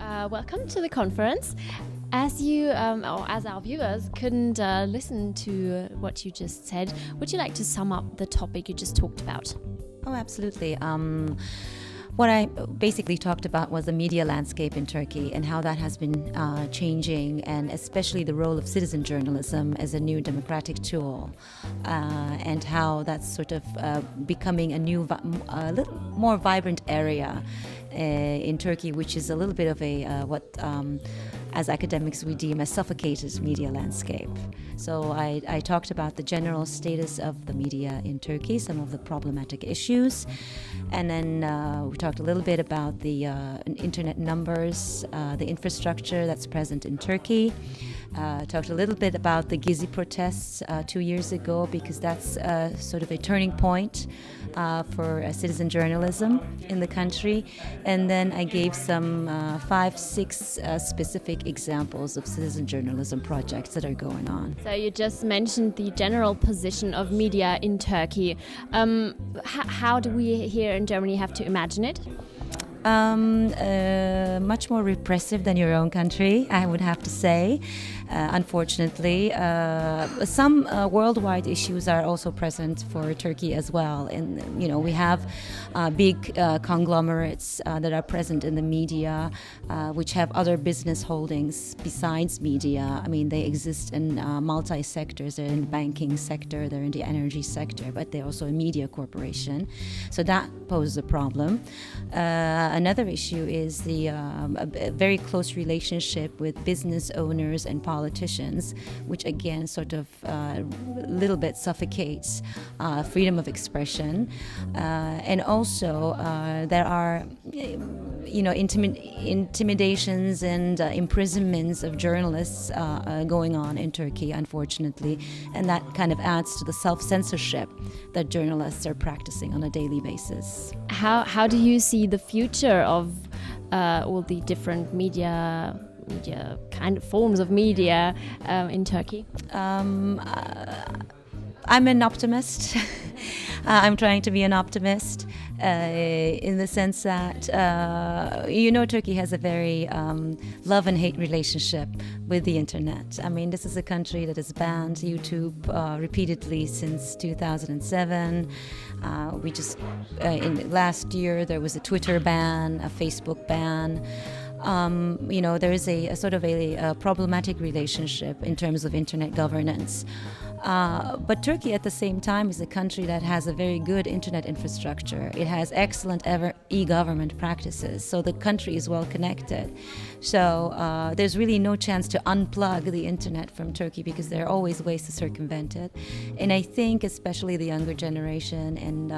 Welcome to the conference. As you, or as our viewers couldn't listen to what you just said, would you like to sum up the topic you just talked about? Oh, absolutely. What I basically talked about was the media landscape in Turkey and how that has been changing, and especially the role of citizen journalism as a new democratic tool, and how that's sort of becoming a new, little more vibrant area in Turkey, which is a little bit of a what as academics we deem a suffocated media landscape. So I talked about the general status of the media in Turkey, some of the problematic issues, and then we talked a little bit about the internet numbers, the infrastructure that's present in Turkey. Talked a little bit about the Gezi protests 2 years ago, because that's sort of a turning point for citizen journalism in the country. And then I gave some 5-6 specific examples of citizen journalism projects that are going on. So you just mentioned the general position of media in Turkey. How do we here in Germany have to imagine it? Much more repressive than your own country, I would have to say. Unfortunately, some worldwide issues are also present for Turkey as well. And we have big conglomerates that are present in the media, which have other business holdings besides media. I mean, they exist in multi-sectors. They're in the banking sector, they're in the energy sector, but they're also a media corporation. So that poses a problem. Another issue is the a very close relationship with business owners and politicians, which again sort of a little bit suffocates freedom of expression. And also there are intimidations and imprisonments of journalists going on in Turkey, unfortunately, and that kind of adds to the self-censorship that journalists are practicing on a daily basis. How do you see the future of all the different media kind of forms of media in Turkey? I'm an optimist. I'm trying to be an optimist in the sense that, Turkey has a very love and hate relationship with the internet. I mean, this is a country that has banned YouTube repeatedly since 2007. We just, in last year, there was a Twitter ban, a Facebook ban. There is a sort of a problematic relationship in terms of internet governance. But Turkey, at the same time, is a country that has a very good internet infrastructure. It has excellent e-government practices, so the country is well connected. So there's really no chance to unplug the internet from Turkey, because there are always ways to circumvent it. And I think especially the younger generation and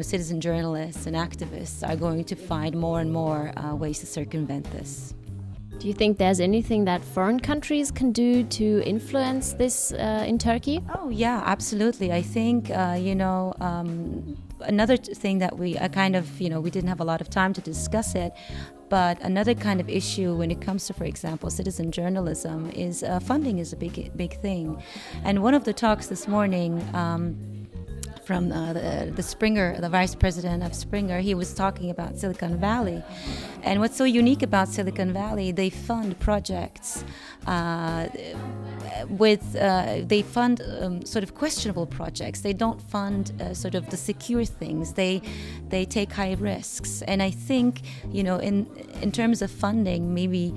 citizen journalists and activists are going to find more and more ways to circumvent this. Do you think there's anything that foreign countries can do to influence this in Turkey? Oh, yeah, absolutely. I think, another thing that we we didn't have a lot of time to discuss it, but another kind of issue when it comes to, for example, citizen journalism is funding is a big thing. And one of the talks this morning, from the Springer, the vice president of Springer, he was talking about Silicon Valley. And what's so unique about Silicon Valley, they fund projects they fund sort of questionable projects. They don't fund sort of the secure things. They take high risks. And I think, in terms of funding, maybe,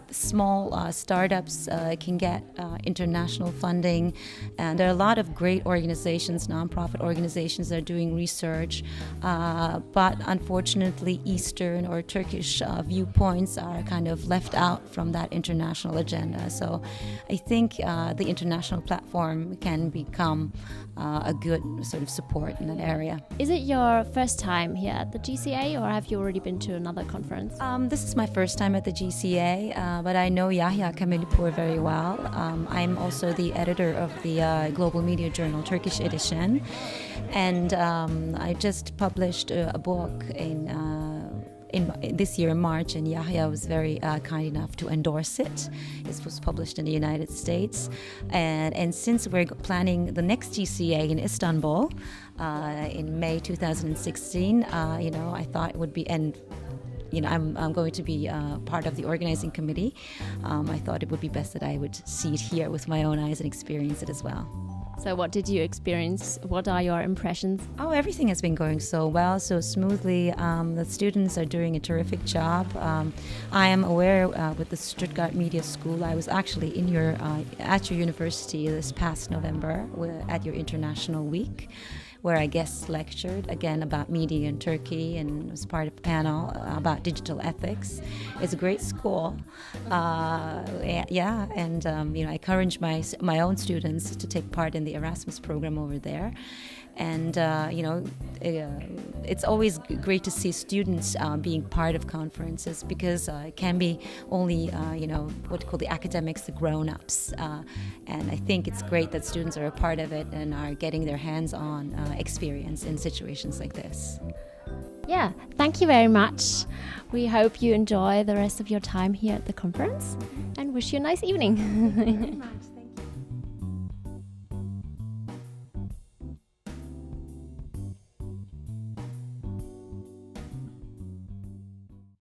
small startups can get international funding. And there are a lot of great organizations, nonprofit organizations that are doing research. But unfortunately, Eastern or Turkish viewpoints are kind of left out from that international agenda. So I think the international platform can become a good sort of support in that area. Is it your first time here at the GCA, or have you already been to another conference? This is my first time at the GCA, but I know Yahya Kemalipur very well. I'm also the editor of the Global Media Journal Turkish edition, and I just published a book in this year in March, and Yahya was very kind enough to endorse it. It was published in the United States, and since we're planning the next GCA in Istanbul in May 2016, I thought it would be, and I'm going to be part of the organizing committee. I thought it would be best that I would see it here with my own eyes and experience it as well. So what did you experience? What are your impressions? Oh, everything has been going so well, so smoothly. The students are doing a terrific job. I am aware with the Stuttgart Media School, I was actually at your university this past November at your International Week, where I guest lectured again about media in Turkey and was part of a panel about digital ethics. It's a great school, and I encourage my own students to take part in the Erasmus program over there. And it's always great to see students being part of conferences, because it can be only what you call the academics, the grown-ups, and I think it's great that students are a part of it and are getting their hands-on experience in situations like this. Yeah, thank you very much. We hope you enjoy the rest of your time here at the conference and wish you a nice evening. Thank you very much.